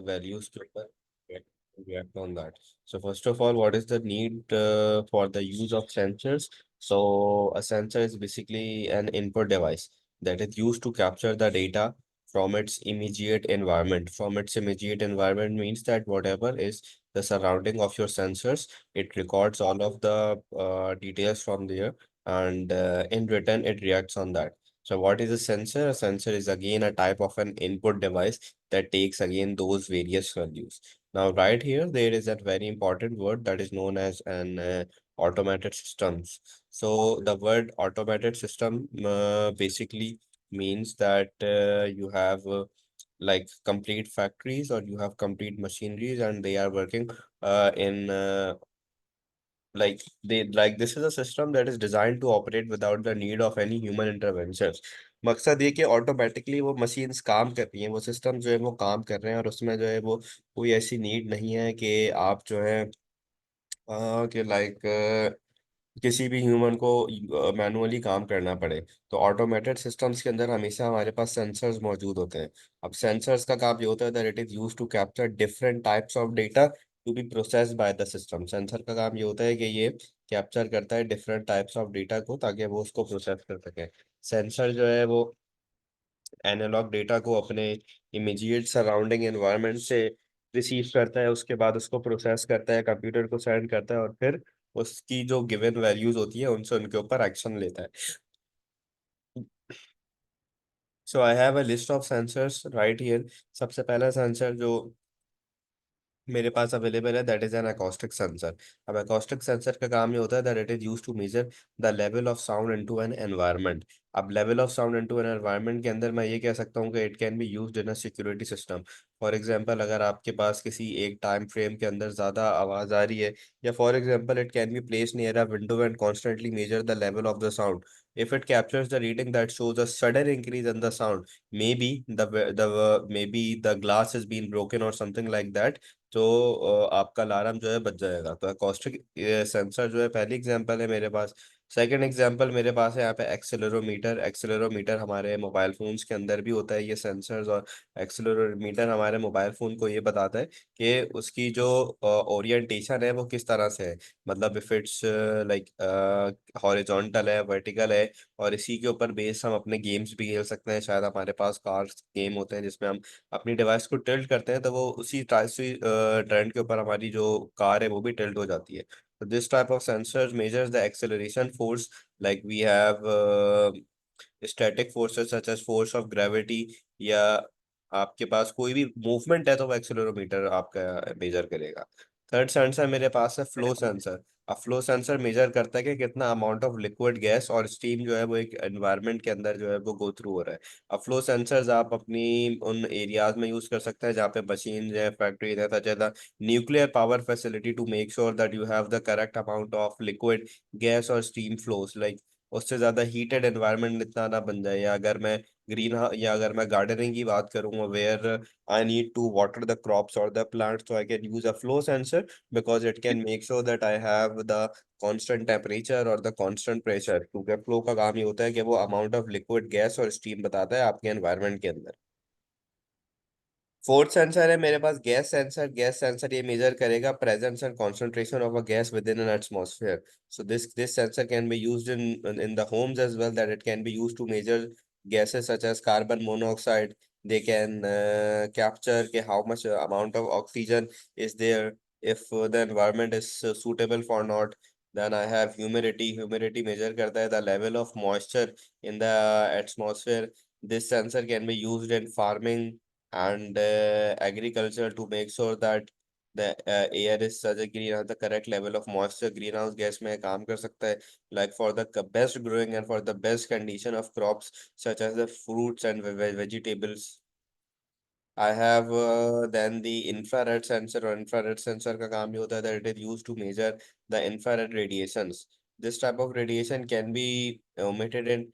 values के ऊपर react on that. So first of all, what is the need for the use of sensors? So a sensor is basically an input device that is used to capture the data from its immediate environment. From its immediate environment means that whatever is the surrounding of your sensors, it records all of the details from there, and in return, it reacts on that. So what is a sensor? A sensor is again a type of an input device that takes again those various values. Now, right here, there is a very important word that is known as an automated systems. So the word automated system basically means that you have like complete factories, or you have complete machineries, and they are working in like this is a system that is designed to operate without the need of any human interventions. मकसद ये कि automatically वो machines काम कर रही हैं, वो system जो है वो काम कर रहे हैं, और उसमें जो है वो कोई ऐसी नीड नहीं है कि आप जो है कि किसी भी ह्यूमन को मैनुअली काम करना पड़े। तो ऑटोमेटेड सिस्टम्स के अंदर हमेशा हमारे पास सेंसर्स मौजूद होते हैं। अब सेंसर्स का काम ये होता है that it is use to capture different types of data to be processed by the system. Sensor का काम ये होता है कि ये कैप्चर करता है डिफरेंट टाइप्स ऑफ डेटा को, ताकि वो उसको प्रोसेस कर सके। सेंसर जो है वो एनालॉग डेटा को अपने इमीडिएट सराउंडिंग एनवायरनमेंट से रिसीव करता है, उसके बाद उसको प्रोसेस करता है, कंप्यूटर को सेंड करता है, और फिर उसकी जो गिवन वैल्यूज होती है उनसे उनके ऊपर एक्शन लेता है। So I have a list of sensors right here. सबसे पहला सेंसर जो मेरे पास अवेलेबल है that is an acoustic sensor. अब अकॉस्टिक सेंसर का काम ये होता है that it is use to measure the level of sound into an environment. अब level of sound into an environment के अंदर मैं ये कह सकता हूँ कि it can be used in a security system. For example, अगर आपके पास किसी एक टाइम फ्रेम के अंदर ज़्यादा आवाज़ आ रही है, या for example it can B place near a window and constantly major the level of the sound. If it captures the reading that shows a sudden increase in the sound, maybe maybe the glass has been broken or something like that, तो आपका alarm जो है बच जाएगा। तो acoustic sensor जो है पहली एग्जांपल है मेरे पास। सेकंड एग्जांपल मेरे पास है यहाँ पे एक्सेलेरोमीटर। एक्सेलेरोमीटर हमारे मोबाइल फोन्स के अंदर भी होता है ये सेंसर्स। और एक्सेलेरोमीटर हमारे मोबाइल फोन को ये बताता है कि उसकी जो ओरिएंटेशन है वो किस तरह से है। मतलब इफ इट्स लाइक हॉरिजॉन्टल है, वर्टिकल है, और इसी के ऊपर बेस हम अपने गेम्स भी खेल सकते हैं। शायद हमारे पास कार्स गेम होते हैं जिसमें हम अपनी डिवाइस को टिल्ट करते हैं, तो वो उसी ट्रेंड के ऊपर हमारी जो कार है वो भी टिल्ट हो जाती है। तो this type of sensor measures the acceleration force. Like we have static forces such as force of gravity, या आपके पास कोई भी मूवमेंट है तो वो एक्सेलरोमीटर आपका मेजर करेगा। थर्ड सेंसर मेरे पास है फ्लो सेंसर। अब फ्लो सेंसर मेजर करता है कि कितना अमाउंट ऑफ लिक्विड गैस और स्टीम जो है वो एक एनवायरनमेंट के अंदर जो है वो गो थ्रू हो रहा है। अब फ्लो सेंसर्स आप अपनी उन एरियाज में यूज कर सकते हैं जहाँ पे मशीन है, फैक्ट्रीज है, such as nuclear power facility, to make sure that you have the correct amount of liquid gas और स्टीम फ्लोस। लाइक उससे ज्यादा हीटेड एनवायरनमेंट इतना ना बन जाए। या अगर मैं गार्डनिंग की बात करूंगा, where I need to water the crops और द प्लांट्स, तो I can use a flow sensor because it can make sure that I have the constant temperature और द कांस्टेंट प्रेशर। क्योंकि फ्लो का काम ये होता है कि वो अमाउंट ऑफ लिक्विड गैस और स्टीम बताता है आपके एनवायरनमेंट के अंदर। फोर्थ सेंसर है मेरे पास गैस सेंसर। गैस सेंसर ये मेजर करेगा presence and concentration of a gas with in an atmosphere. So this sensor can be used in the homes as well, that it can be used to measure gases such as carbon monoxide. They can capture how much amount of oxygen is there, if the environment is suitable for not. Then I have humidity. Humidity measure करता है the level of moisture in the atmosphere. This sensor can be used in farming and agriculture to make sure that the air is such a green the correct level of moisture greenhouse gas में काम कर सकता है, like for the best growing and for the best condition of crops such as the fruits and vegetables. I have then the infrared sensor. और infrared sensor का काम ये होता है that it is used to measure the infrared radiations. This type of radiation can be emitted in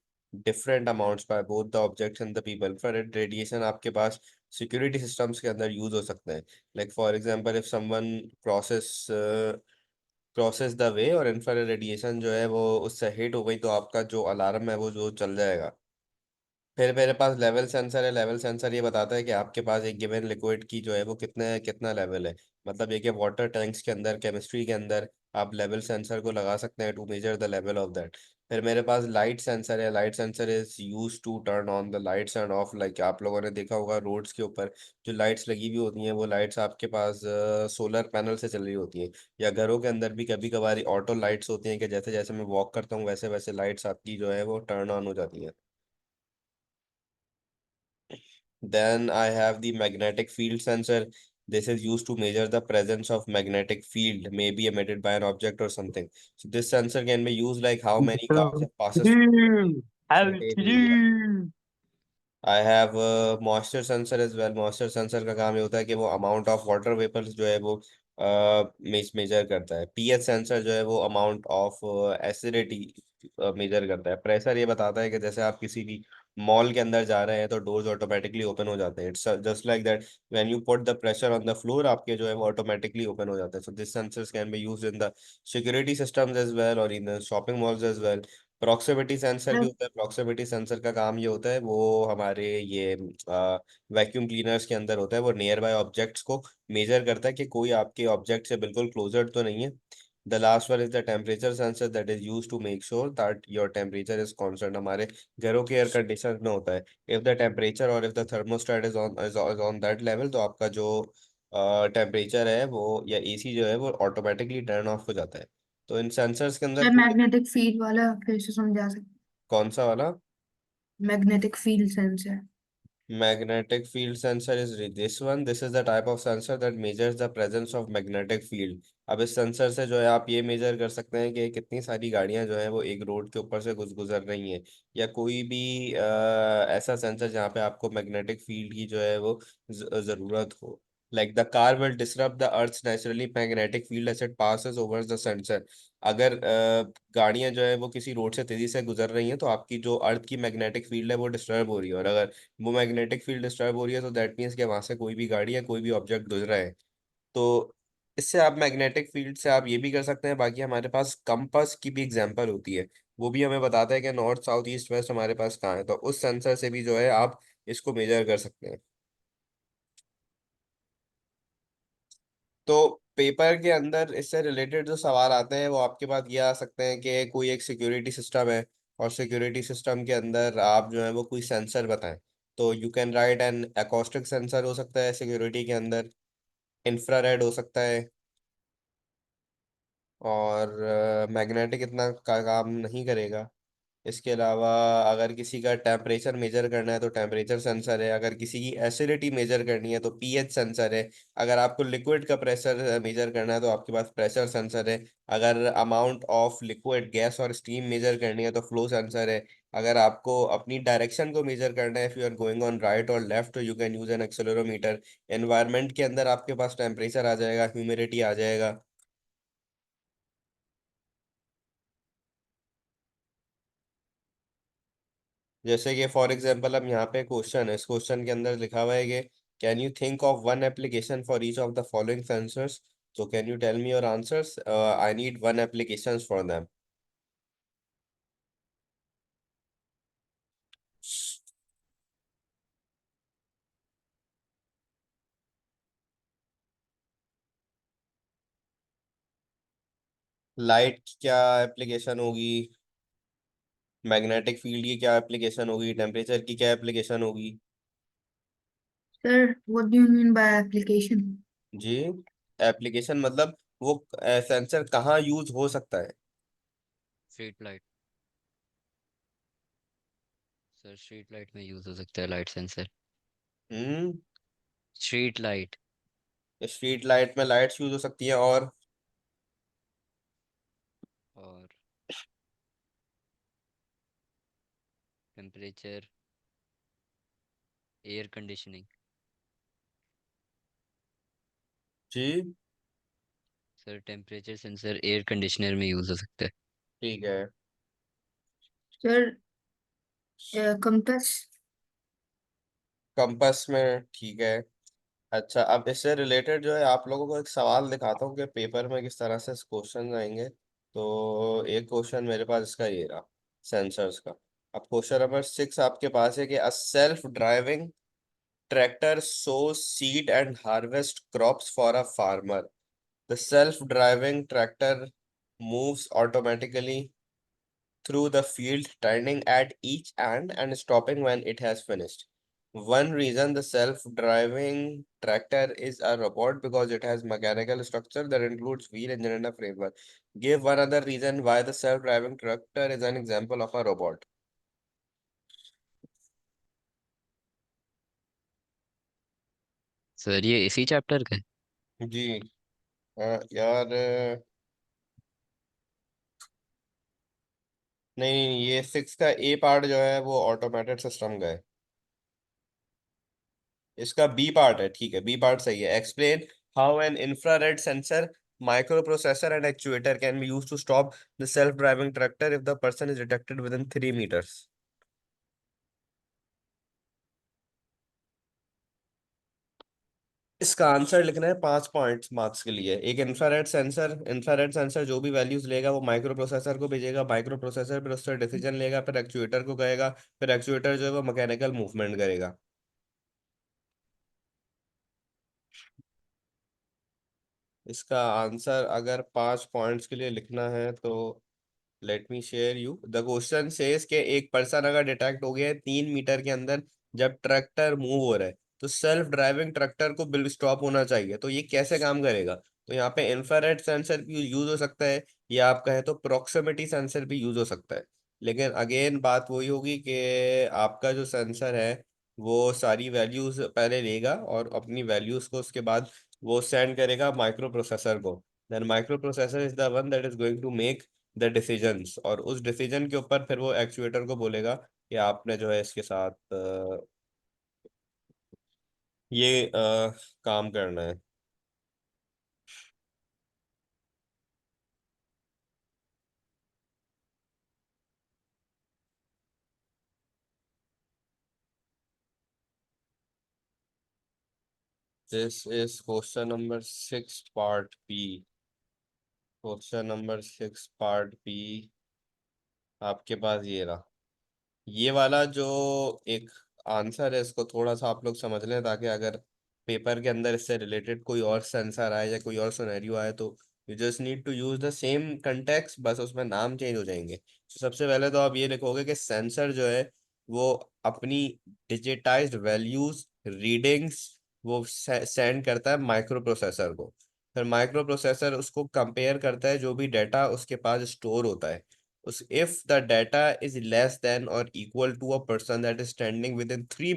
different amounts by both the objects and the people. Infrared radiation आपके पास security systems के अंदर use हो सकते हैं। Like for example, if someone crosses the way और infrared radiation जो है वो उससे hit हो गई, तो आपका जो अलार्म है वो जो चल जाएगा। फिर मेरे पास लेवल सेंसर है। लेवल सेंसर ये बताता है कि आपके पास एक गिवन लिक्विड की जो है वो कितने कितना लेवल है। मतलब ये कि वाटर टैंक्स के अंदर, केमिस्ट्री के अंदर आप लेवल सेंसर को लगा सकते हैं to measure the level of that. फिर मेरे पास लाइट सेंसर है। Light sensor is use to turn on the lights and off. Like आप लोगों ने देखा होगा रोड्स के ऊपर जो लाइट्स लगी हुई होती हैं, वो लाइट्स आपके पास सोलर पैनल से चल रही होती हैं। या घरों के अंदर भी कभी कभार ऑटो लाइट्स होती हैं कि जैसे जैसे मैं वॉक करता हूँ वैसे वैसे लाइट्स आपकी जो है वो टर्न ऑन हो जाती हैं। Then I have the magnetic field sensor. This is used to measure the presence of magnetic field, maybe emitted by an object or something. So this sensor can be used like how many cars have passes through certain area. I have moisture sensor as well. Moisture sensor का काम ये होता है कि वो amount of water vapours जो है वो मेजर करता है। पीएच सेंसर जो है वो अमाउंट ऑफ एसिडिटी मेजर करता है। प्रेशर ये बताता है कि जैसे आप किसी भी मॉल के अंदर जा रहे हैं तो डोर्स ऑटोमेटिकली ओपन हो जाते हैं। It's just like that, when you put the pressure on the floor आपके जो है वो ऑटोमेटिकली ओपन हो जाते हैं। So this sensors can be used in the security systems as well और in the shopping malls as well. Proximity sensor भी होता है। प्रॉक्सिमिटी सेंसर का काम ये होता है, वो हमारे ये वैक्यूम क्लीनर्स के अंदर होता है। वो नियर बाय ऑब्जेक्ट्स को मेजर करता है कि कोई आपके ऑब्जेक्ट से बिल्कुल क्लोजर तो नहीं है। The last one is the temperature sensor that is use to make sure that your temperature is constant. हमारे घरों के एयर कंडीशन में होता है, इफ द टेम्परेचर और if the thermostat is on that level तो आपका जो टेम्परेचर है वो या एसी जो है वो ऑटोमेटिकली टर्न ऑफ हो जाता है। तो इन सेंसर्स के अंदर सर मैग्नेटिक फील्ड वाला फिर से समझा सकते? कौन सा वाला? Magnetic field sensor. Magnetic field sensor is this one. This is the type of sensor that measures the presence of magnetic field. अब इस सेंसर से जो है आप ये मेजर कर सकते हैं कि कितनी सारी गाड़ियां जो है वो एक रोड के ऊपर से गुजर रही हैं। या कोई भी ऐसा सेंसर जहाँ पे आपको मैग्नेटिक फील्ड की जो है वो जरूरत हो। Like the car will disrupt the earth's naturally magnetic field as it passes over the sensor. अगर गाड़ियां जो है वो किसी रोड से तेजी से गुजर रही हैं तो आपकी जो अर्थ की मैग्नेटिक फील्ड है वो डिस्टर्ब हो रही है। और अगर वो मैग्नेटिक फील्ड डिस्टर्ब हो रही है तो दैट मीन्स कि वहां से कोई भी गाड़ी या कोई भी ऑब्जेक्ट गुजरा है। तो इससे आप मैग्नेटिक फील्ड से आप ये भी कर सकते हैं। बाकी हमारे पास कंपास की भी एग्जांपल होती है। वो भी हमें बताता है कि नॉर्थ साउथ ईस्ट वेस्ट हमारे पास कहाँ है। तो उस सेंसर से भी जो है आप इसको मेजर कर सकते हैं। तो पेपर के अंदर इससे रिलेटेड जो सवाल आते हैं वो आपके पास ये आ सकते हैं कि कोई एक सिक्योरिटी सिस्टम है और सिक्योरिटी सिस्टम के अंदर आप जो है वो कोई सेंसर बताएं। तो you can write an acoustic sensor हो सकता है सिक्योरिटी के अंदर, इंफ्रारेड हो सकता है, और मैग्नेटिक इतना का काम नहीं करेगा। इसके अलावा अगर किसी का टेम्परेचर मेजर करना है तो टेम्परेचर सेंसर है। अगर किसी की एसिडिटी मेजर करनी है तो पीएच सेंसर है। अगर आपको लिक्विड का प्रेशर मेजर करना है तो आपके पास प्रेशर सेंसर है। अगर अमाउंट ऑफ लिक्विड गैस और स्टीम मेजर करनी है तो फ्लो सेंसर है। अगर आपको अपनी डायरेक्शन को मेजर करना है, if you are going on right और लेफ्ट, तो you can use an accelerometer. Environment के अंदर आपके पास टेम्परेचर आ जाएगा, ह्यूमिडिटी आ जाएगा। जैसे कि फॉर एग्जांपल अब यहाँ पे क्वेश्चन है, इस क्वेश्चन के अंदर लिखा हुआ है कि can you think of one application for each of the following sensors. तो can you tell me your answers, I need one application for them. Light की क्या एप्लीकेशन होगी, मैग्नेटिक फील्ड की क्या एप्लीकेशन होगी, टेम्परेचर की क्या एप्लीकेशन होगी? Sir what do you mean by application? जी, एप्लीकेशन मतलब वो सेंसर कहाँ यूज हो सकता है। Street light. Sir street light में यूज हो सकता है light sensor. Hmm. Street light. Street light में लाइट्स यूज हो सकती है और और टेम्परेचर, एयर कंडीशनिंग। जी, sir temperature sensor air conditioner में यूज हो सकता है। ठीक है। Sir compass. कंपास में ठीक है। अच्छा, अब इससे रिलेटेड जो है आप लोगों को एक सवाल दिखाता हूँ कि पेपर में किस तरह से क्वेश्चन आएंगे। तो एक क्वेश्चन मेरे पास इसका ये रहा, सेंसर्स का। अब क्वेश्चन नंबर 6 आपके पास है कि a self driving tractor sows seed and harvest crops for a farmer. The self-driving tractor moves automatically through the field, turning at each end and stopping when it has finished. One reason the self-driving tractor is a robot because it has mechanical structure that includes wheel, engine, and a framework. Give one other reason why the self-driving tractor is an example of a robot. Sir ये इसी chapter का है। जी यार नहीं नहीं नहीं, ये 6 का ए पार्ट जो है वो ऑटोमेटेड सिस्टम का है। इसका बी पार्ट है, ठीक है, बी पार्ट सही है। Explain how an infrared sensor microprocessor and actuator can be used to stop the self driving tractor if the person is detected with in 3 meters। इसका answer लिखना है 5 पॉइंट्स मार्क्स के लिए। एक इंफ्रारेड सेंसर जो भी वैल्यूज लेगा वो माइक्रो प्रोसेसर को भेजेगा, माइक्रो प्रोसेसर फिर उससे डिसीजन लेगा, फिर एक्चुएटर को कहेगा, फिर एक्चुएटर जो है वो मैकेनिकल मूवमेंट करेगा। इसका आंसर अगर 5 पॉइंट्स के लिए लिखना है तो let me share you the question says के एक पर्सन अगर डिटेक्ट हो गया है 3 मीटर के अंदर जब ट्रैक्टर मूव हो रहा है, तो सेल्फ ड्राइविंग ट्रैक्टर को बिल स्टॉप होना चाहिए। तो ये कैसे काम करेगा? तो यहाँ पे इंफ्रारेड सेंसर भी यूज हो सकता है, या आप कहें तो प्रोक्सिमिटी सेंसर भी यूज हो सकता है। लेकिन अगेन बात वही होगी कि आपका जो सेंसर है वो सारी वैल्यूज पहले लेगा और अपनी वैल्यूज को उसके बाद वो सेंड करेगा माइक्रो प्रोसेसर को। Then micro processor is the one that is going to make the decisions, और उस डिसीजन के ऊपर फिर वो एक्चुएटर को बोलेगा कि आपने जो है इसके साथ ये काम करना है। This is question number 6 part B. Question number 6 part B आपके पास ये रहा। ये वाला जो एक आंसर है इसको थोड़ा सा आप लोग समझ लें, ताकि अगर पेपर के अंदर इससे रिलेटेड कोई और सेंसर आए या कोई और सिनेरियो आए तो you just need to use the same context, बस उसमें नाम चेंज हो जाएंगे। तो सबसे पहले तो आप ये लिखोगे कि सेंसर जो है वो अपनी डिजिटाइज्ड वैल्यूज रीडिंग्स वो सेंड करता है माइक्रो प्रोसेसर को। फिर माइक्रो प्रोसेसर उसको कंपेयर करता है जो भी डाटा उसके पास स्टोर होता है। उस if the data is less than or equal to a person that is standing within 3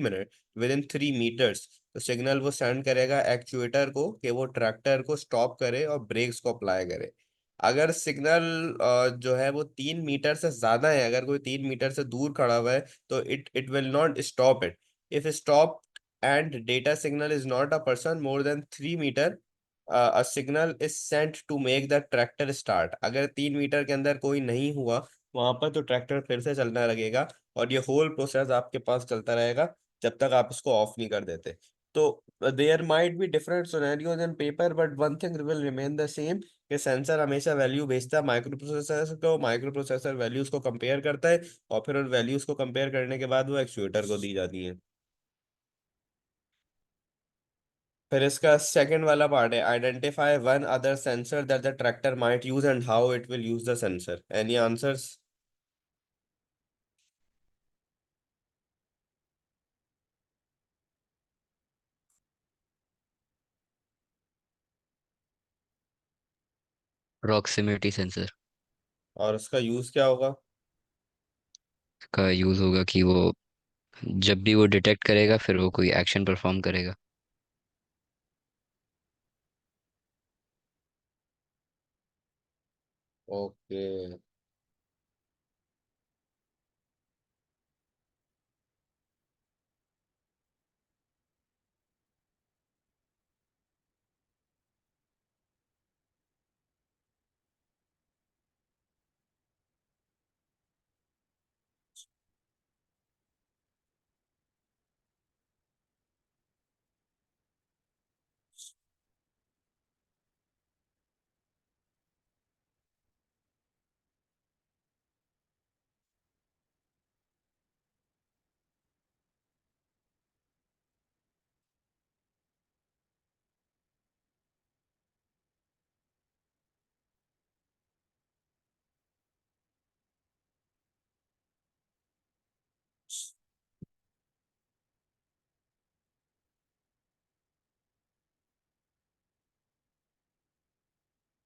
meters, तो सिग्नल वो सेंड करेगा एक्चुएटर को कि वो ट्रैक्टर को स्टॉप करे और ब्रेक्स को अप्लाई करे। अगर सिग्नल जो है वो 3 मीटर से ज्यादा है, अगर कोई 3 मीटर से दूर खड़ा हुआ है, तो it will not stop it. If stop and data signal is not a person more than 3 meter, a signal is sent to make the tractor start. अगर 3 मीटर के अंदर कोई नहीं हुआ वहां पर, तो ट्रैक्टर फिर से चलना लगेगा और ये होल प्रोसेस आपके पास चलता रहेगा जब तक आप इसको ऑफ नहीं कर देते। तो there might be different scenarios in paper, but one thing will remain the same कि सेंसर हमेशा वैल्यू भेजता है माइक्रो प्रोसेसर को, माइक्रो प्रोसेसर वैल्यूज को कंपेयर करता है और फिर उन वैल्यूज को कंपेयर करने के बाद वो एक्चुएटर को दी जाती है। फिर इसका सेकंड वाला पार्ट है identify one other sensor that the tractor might use and how it will use the sensor. Any answers? Proximity sensor और उसका यूज क्या होगा? का यूज़ होगा कि वो जब भी वो डिटेक्ट करेगा फिर वो कोई एक्शन परफॉर्म करेगा। ओके।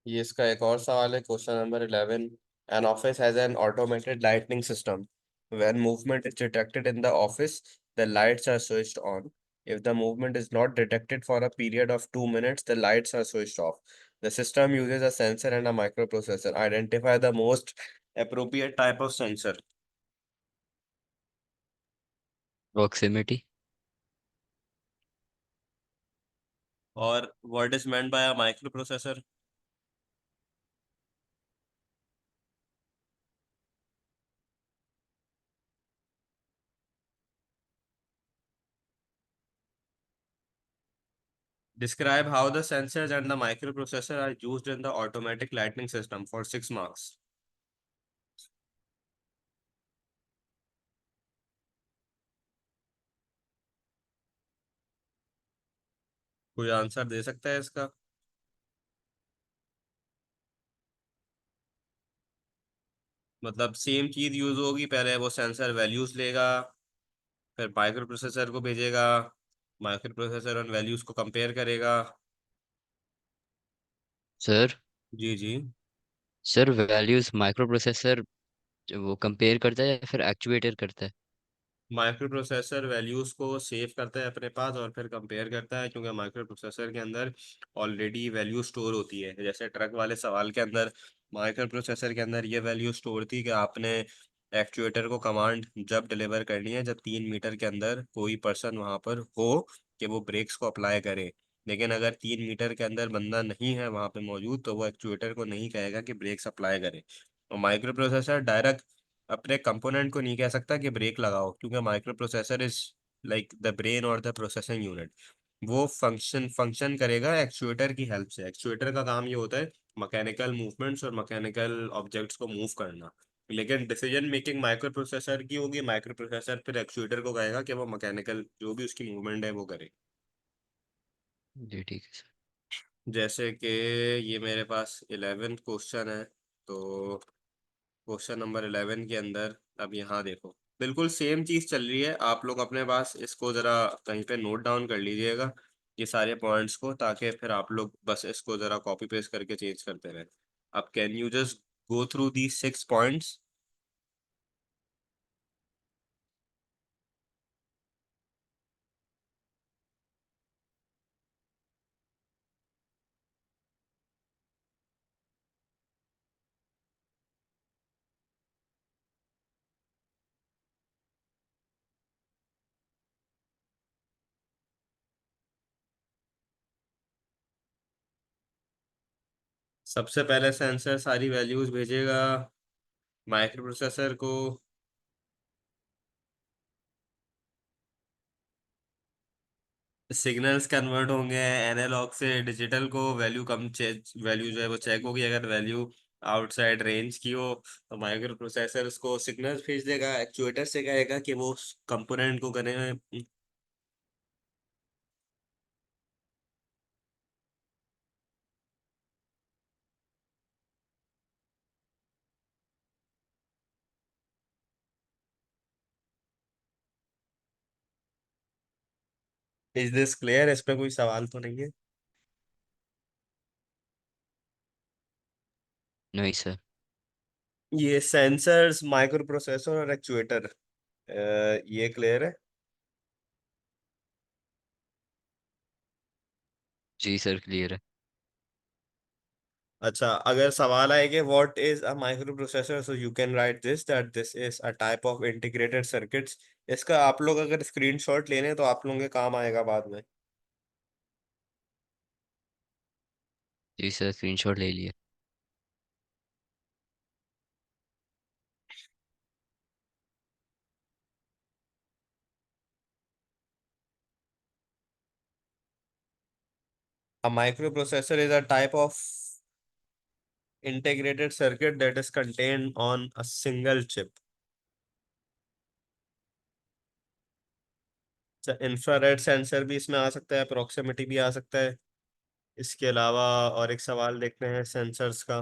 ये इसका एक और सवाल है, question number 11। An office has an automated lightning system. When movement is detected in the office, the lights are switched on. If the movement is not detected for a period of 2 minutes, the lights are switched off. The system uses a sensor and a microprocessor. Identify the most appropriate type of sensor. Proximity. और what is meant by a microprocessor? Describe how the sensors and the microprocessor are used in the automatic lighting system for 6 marks. कोई answer दे सकता है इसका? मतलब same चीज use होगी, पहले वो सेंसर वैल्यूज लेगा, फिर माइक्रो प्रोसेसर को भेजेगा, माइक्रो प्रोसेसर उन वैल्यूज को कंपेयर करेगा। सर जी जी। सर वैल्यूज माइक्रो प्रोसेसर वो कंपेयर करता है या फिर एक्चुएटर करता है? माइक्रो प्रोसेसर वैल्यूज को सेव करता है अपने पास और फिर कंपेयर करता है, क्योंकि माइक्रो प्रोसेसर के अंदर ऑलरेडी वैल्यू स्टोर होती है। जैसे ट्रक वाले सवाल के अंदर माइक्रो प्रोसेसर के अंदर ये वैल्यू स्टोर थी कि आपने एक्चुएटर को कमांड जब डिलीवर करनी है जब 3 मीटर के अंदर कोई पर्सन वहां पर हो कि वो ब्रेक्स को अप्लाई करे। लेकिन अगर 3 मीटर के अंदर बंदा नहीं है वहां पे मौजूद, तो वो एक्चुएटर को नहीं कहेगा कि ब्रेक्स अप्लाई करे। और माइक्रो प्रोसेसर डायरेक्ट अपने कंपोनेंट को नहीं कह सकता कि ब्रेक लगाओ, क्योंकि micro processor is like the brain और द प्रोसेसिंग यूनिट। वो फंक्शन करेगा एक्चुएटर की हेल्प से। एक्चुएटर का काम ये होता है मैकेनिकल मूवमेंट्स और मैकेनिकल ऑब्जेक्ट्स को मूव करना। लेकिन डिसीजन मेकिंग माइक्रो प्रोसेसर की होगी। माइक्रो प्रोसेसर फिर एक्चुएटर को कहेगा कि वो मैकेनिकल जो भी उसकी मूवमेंट है वो करे। जी ठीक है सर। जैसे कि ये मेरे पास 11th क्वेश्चन है, तो क्वेश्चन नंबर 11 के अंदर अब यहाँ देखो, बिल्कुल सेम चीज चल रही है। आप लोग अपने पास इसको जरा कहीं पे नोट डाउन कर लीजिएगा, ये सारे पॉइंट्स को, ताकि फिर आप लोग बस इसको जरा कॉपी पेस्ट करके चेंज करते रहें। अब can you just go through the 6 points? सबसे पहले सेंसर सारी वैल्यूज भेजेगा माइक्रो प्रोसेसर को। सिग्नल्स कन्वर्ट होंगे एनालॉग से डिजिटल को। वैल्यू वैल्यू जो है वो चेक होगी। अगर वैल्यू आउटसाइड रेंज की हो तो माइक्रो प्रोसेसर उसको सिग्नल्स भेज देगा, एक्चुएटर से कहेगा कि वो कंपोनेंट को करें। Is this clear? इस पे कोई सवाल तो नहीं है? नहीं सर। ये सेंसर्स, माइक्रो प्रोसेसर और एक्चुएटर, ये क्लियर है? जी सर क्लियर है। अच्छा, अगर सवाल आए कि what is a micro processor, so you can right this that this is a type of integrated circuits. इसका आप लोग अगर स्क्रीनशॉट ले लें तो आप लोगों के काम आएगा बाद में। जी सर स्क्रीनशॉट ले लिया। A microprocessor is a type of integrated circuit that is contained on a single chip. Infrared sensor भी इसमें आ सकता है, प्रॉक्सिमिटी भी आ सकता है। इसके अलावा और एक सवाल देखते हैं सेंसर्स का।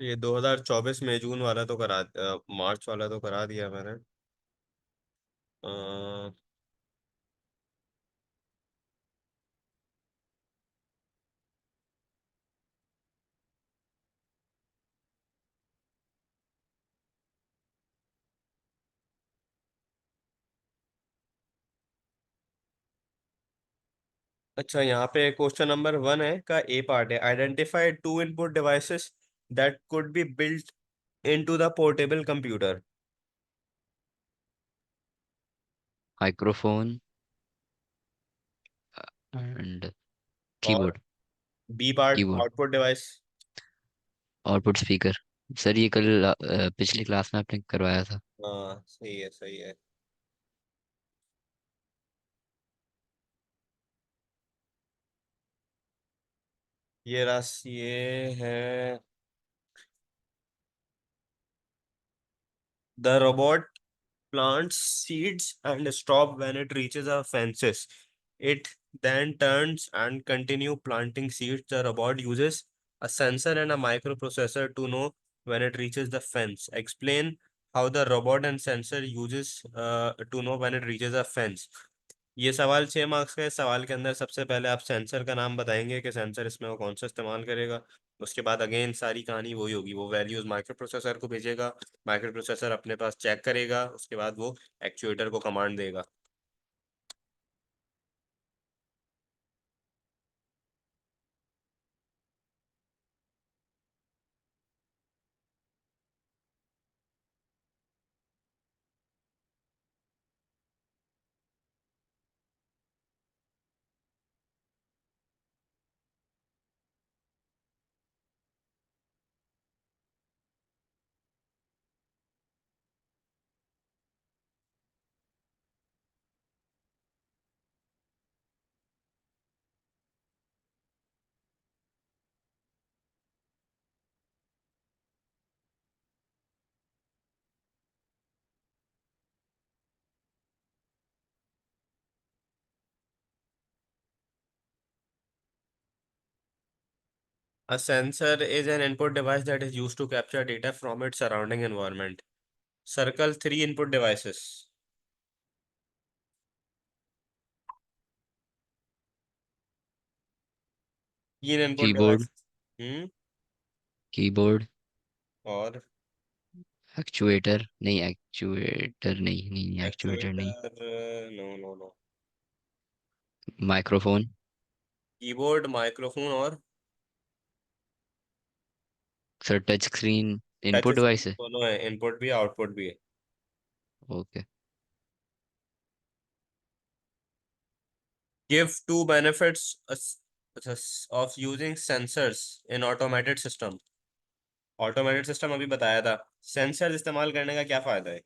ये 2024 में जून वाला तो मार्च वाला तो करा दिया मैंने। अ, अच्छा, यहाँ पे क्वेश्चन नंबर 1 है का ए पार्ट है, identify two input devices that could be built into the portable computer. Microphone and और keyboard. B part keyboard, output device. Output speaker. Sir ये कल पिछली क्लास में आपने करवाया था। हाँ सही है सही है। ये है, the robot plants seeds and stop when it reaches a fences. It then turns and continue planting seeds. The robot uses a sensor and a microprocessor to know when it reaches the fence. Explain how the robot and sensor uses to know when it reaches a fence. ये सवाल 6 marks का है। इस सवाल के अंदर सबसे पहले आप सेंसर का नाम बताएंगे कि सेंसर इसमें वो कौन सा इस्तेमाल करेगा। उसके बाद अगेन सारी कहानी वही होगी, वो वैल्यूज माइक्रो प्रोसेसर को भेजेगा, माइक्रो प्रोसेसर अपने पास चेक करेगा, उसके बाद वो एक्चुएटर को कमांड देगा। A sensor is an input device that is used to capture data from its surrounding environment. Circle three input devices. 3 input keyboard, device. Hmm. Keyboard, और एक्चुएटर नहीं, actuator नहीं, नहीं एक्चुएटर नहीं। Actuator, no no no. Microphone. Keyboard, microphone और sir touch screen touch input screen device है। दोनों है, input भी आउटपुट भी है। Okay. Give two benefits of using sensors in automated system. Automated system अभी बताया था, सेंसर इस्तेमाल करने का क्या फायदा है।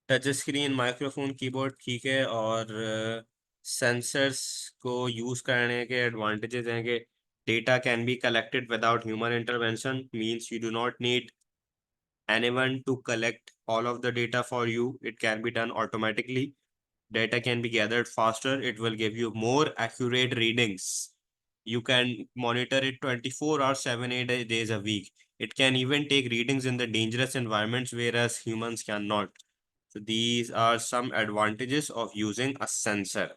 टच स्क्रीन, माइक्रोफोन, कीबोर्ड ठीक है। और सेंसर्स को यूज करने के एडवांटेजेस हैं कि data can be collected without human intervention, means you do not need anyone to collect all of the data for you. It can be done automatically. Data can be gathered faster. It will give you more accurate readings. You can monitor it 24 hours, 7, 8 days a week. It can even take readings in the dangerous environments, whereas humans cannot. So these are some advantages of using a sensor.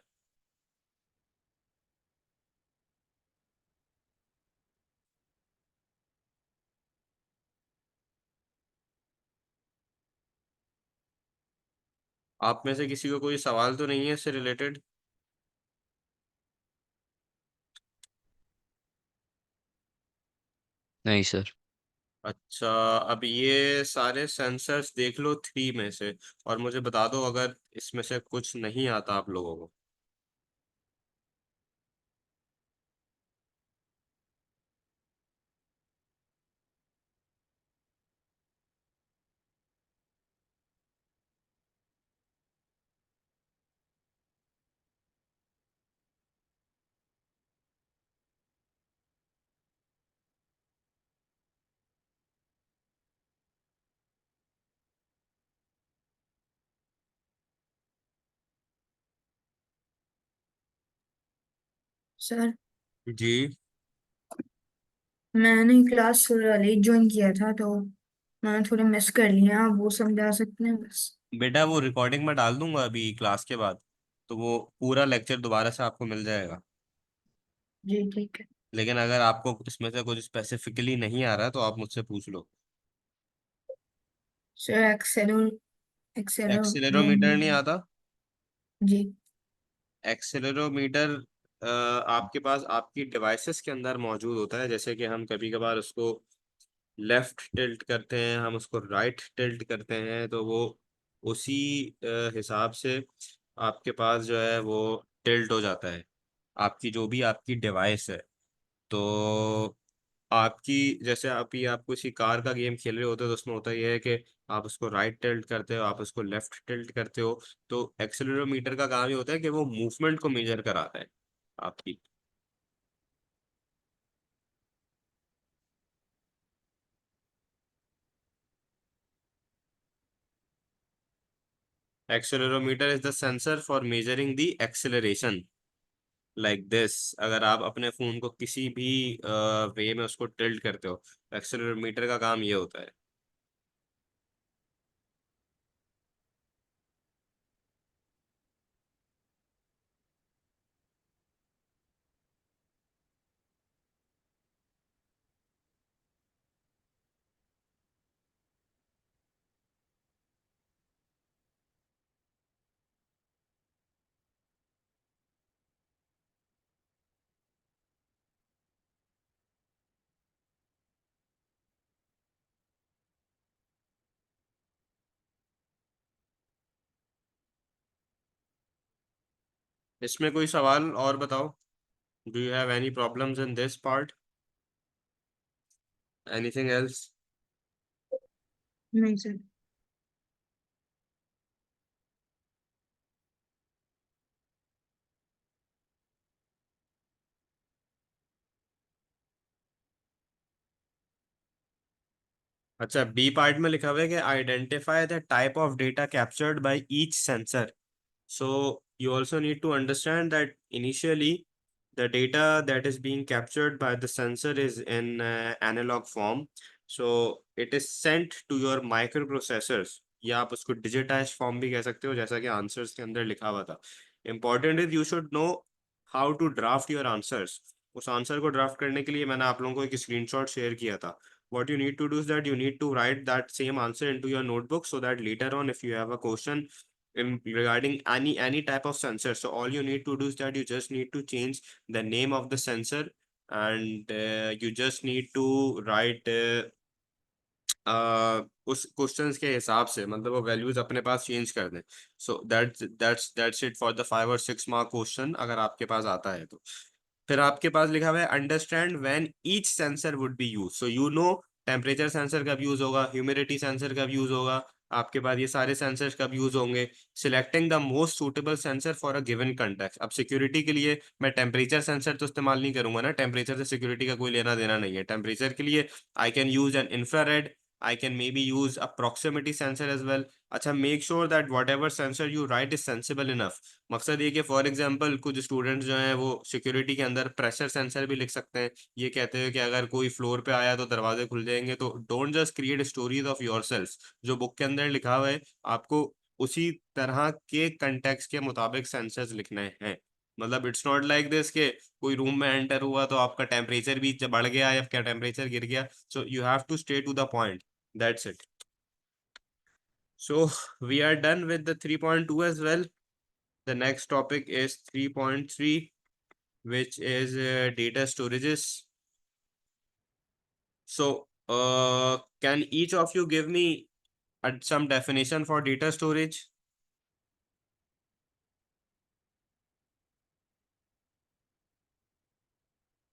आप में से किसी को कोई सवाल तो नहीं है इससे रिलेटेड? नहीं सर। अच्छा, अब ये सारे सेंसर्स देख लो 3 में से, और मुझे बता दो अगर इसमें से कुछ नहीं आता आप लोगों को। सर जी। मैंने क्लास लेट ज्वाइन किया था, तो मैंने थोड़ा मिस कर लिया। आप वो समझा सकते हैं बस? बेटा वो रिकॉर्डिंग में डाल दूंगा अभी क्लास के बाद, तो वो पूरा लेक्चर दोबारा से आपको मिल जाएगा। जी ठीक है। लेकिन अगर आपको इसमें से कुछ स्पेसिफिकली नहीं आ रहा तो आप मुझसे पूछ लो। सर एक्सेलो एक्सेलेरोमीटर नहीं आता? जी। एक्सेलेरोमीटर आपके पास आपकी डिवाइसेस के अंदर मौजूद होता है। जैसे कि हम कभी कभार उसको लेफ्ट टिल्ट करते हैं, हम उसको राइट टिल्ट करते हैं, तो वो उसी हिसाब से आपके पास जो है वो टिल्ट हो जाता है, आपकी जो भी आपकी डिवाइस है। तो आपकी जैसे अभी आप किसी कार का गेम खेल रहे होते हो तो उसमें होता यह है कि आप उसको राइट टिल्ट करते हो, आप उसको लेफ्ट टिल्ट करते हो। तो एक्सेलेरोमीटर का काम ये होता है कि वो मूवमेंट को मेजर कराता है आपकी। Accelerometer is the sensor for measuring the acceleration, like this. अगर आप अपने फोन को किसी भी वे में उसको टिल्ट करते हो, एक्सेलेरोमीटर का काम ये होता है। इसमें कोई सवाल और बताओ? Do you have any problems in this part? Anything else? नहीं सर। अच्छा, बी पार्ट में लिखा हुआ है कि identify the type of data captured by each sensor. So you also need to understand that initially the data that is being captured by the sensor is in analog form. So it is sent to your microprocessors, या आप उसको digitized form भी कह सकते हो, जैसा कि answers के अंदर लिखा हुआ था। Important is you should know how to draft your answers. उस आंसर को ड्राफ्ट करने के लिए मैंने आप लोगों को एक स्क्रीनशॉट शेयर किया था। What you need to do is that you need to write that same answer into your notebook so that later on if you have a question regarding any type of sensor, so all you need to do is that you just need to change the name of the sensor, and you just need to write उस questions के हिसाब से, मतलब वो values अपने पास change कर दें। So that's it for the 5 और 6 मार्क क्वेश्चन, अगर आपके पास आता है तो। फिर आपके पास लिखा हुआ है understand when each sensor would be use. So you know temperature sensor कब यूज होगा, ह्यूमिडिटी सेंसर कब यूज होगा, आपके पास ये सारे सेंसर्स कब यूज होंगे। Selecting the most suitable sensor for a given context. अब सिक्योरिटी के लिए मैं टेम्परेचर सेंसर तो इस्तेमाल नहीं करूंगा ना, टेम्परेचर से सिक्योरिटी का कोई लेना देना नहीं है। टेम्परेचर के लिए आई can use N infrared, I can maybe use a proximity sensor as well. अच्छा, make sure that what ever sensor you right is sensible enough. मकसद ये कि फॉर एग्जांपल कुछ स्टूडेंट्स जो हैं वो सिक्योरिटी के अंदर प्रेशर सेंसर भी लिख सकते हैं। ये कहते हैं कि अगर कोई फ्लोर पे आया तो दरवाजे खुल जाएंगे। तो don't just create stories of yourself. जो बुक के अंदर लिखा हुआ है आपको उसी तरह के कंटेक्स्ट के मुताबिक सेंसर्स लिखने हैं। मतलब इट्स नॉट लाइक दिस के कोई रूम में एंटर हुआ तो आपका टेम्परेचर भी बढ़ गया या क्या टेम्परेचर गिर गया। So you have to stay to the point. That's it. So we are done with the 3.2 as well. The next topic is 3.3, which is data storages. So can each of you give me some definition for data storage?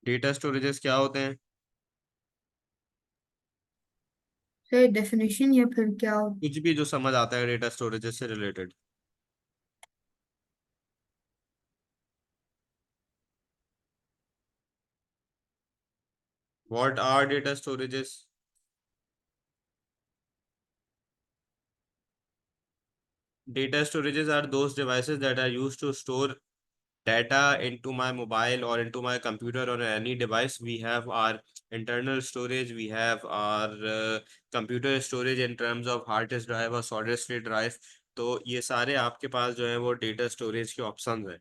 Data storages क्या होते हैं? Sir definition या फिर क्या? कुछ भी जो समझ आता है डेटा स्टोरेजेस से related. What are data storages? Data storages are those devices that are used to store data into my mobile or into my computer or any device, we have our internal storage, we have our computer storage in terms of hard disk drive और solid state drive. तो ये सारे आपके पास जो है वो data storage के options हैं.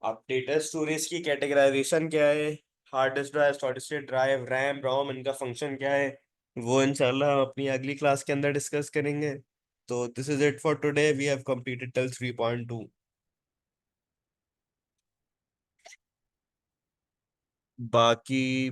अब डेटा स्टोरेज की कैटेगराइजेशन क्या है, hard disk drive, solid state drive, RAM, ROM, इनका फंक्शन क्या है, वो इंशाल्लाह हम अपनी अगली क्लास के अंदर डिस्कस करेंगे. तो this is it for today, we have completed till 3.2. बाकी